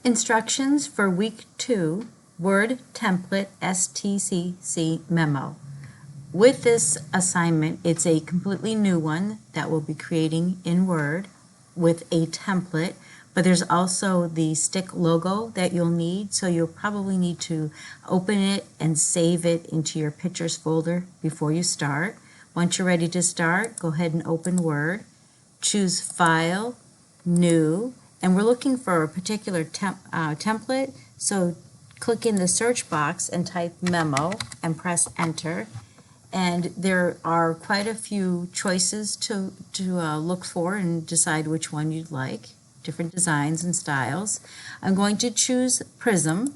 Instructions for Week 2, Word Template STCC Memo. With this assignment, it's a completely new one that we'll be creating in Word with a template, but there's also the stick logo that you'll need, so you'll probably need to open it and save it into your Pictures folder before you start. Once you're ready to start, go ahead and open Word, choose File, New, and we're looking for a particular template, so click in the search box and type Memo and press Enter. And there are quite a few choices to look for and decide which one you'd like, different designs and styles. I'm going to choose Prism,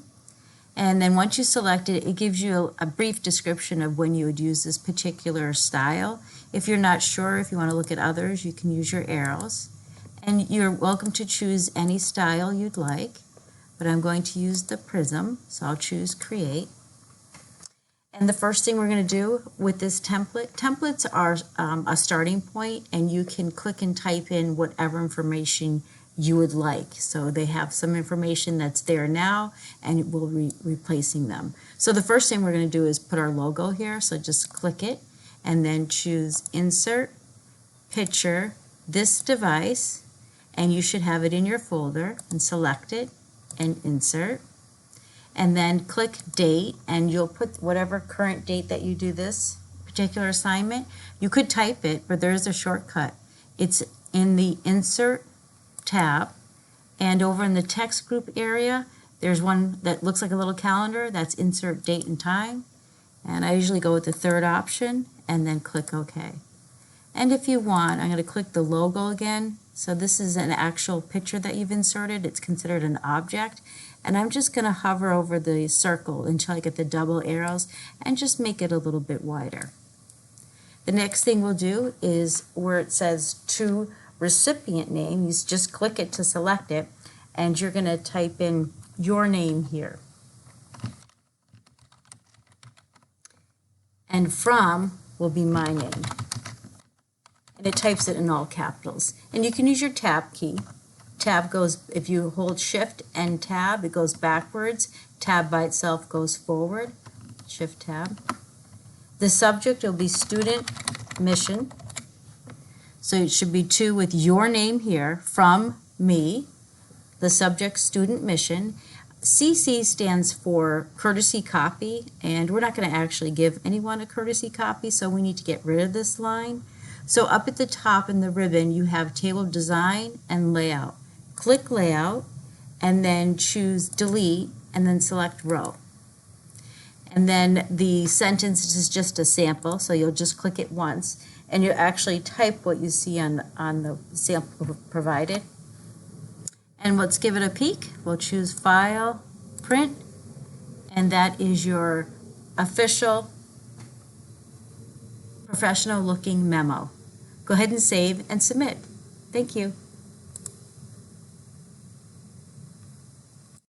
and then once you select it, it gives you a brief description of when you would use this particular style. If you're not sure, if you want to look at others, you can use your arrows. And you're welcome to choose any style you'd like, but I'm going to use the Prism, so I'll choose Create. And the first thing we're going to do with this templates are a starting point, and you can click and type in whatever information you would like. So they have some information that's there now, and we'll be replacing them. So the first thing we're going to do is put our logo here, so just click it, and then choose Insert, Picture, this device, and you should have it in your folder, and select it and insert, and then click Date, and you'll put whatever current date that you do this particular assignment. You could type it, but there is a shortcut. It's in the Insert tab, and over in the text group area there's one that looks like a little calendar. That's Insert Date and Time, and I usually go with the third option and then click OK. And if you want, I'm going to click the logo again. So this is an actual picture that you've inserted. It's considered an object. And I'm just going to hover over the circle until I get the double arrows and just make it a little bit wider. The next thing we'll do is where it says To Recipient Name, you just click it to select it, and you're going to type in your name here. And From will be my name. And it types it in all capitals. And you can use your Tab key. Tab goes, if you hold Shift and Tab, it goes backwards. Tab by itself goes forward. Shift Tab. The subject will be Student Mission. So it should be to with your name here, from me. The subject, Student Mission. CC stands for courtesy copy, and we're not going to actually give anyone a courtesy copy, so we need to get rid of this line. So up at the top in the ribbon, you have Table Design and Layout. Click Layout, and then choose Delete, and then select Row. And then the sentence is just a sample, so you'll just click it once, and you'll actually type what you see on the sample provided. And let's give it a peek. We'll choose File, Print, and that is your official professional looking memo. Go ahead and save and submit. Thank you.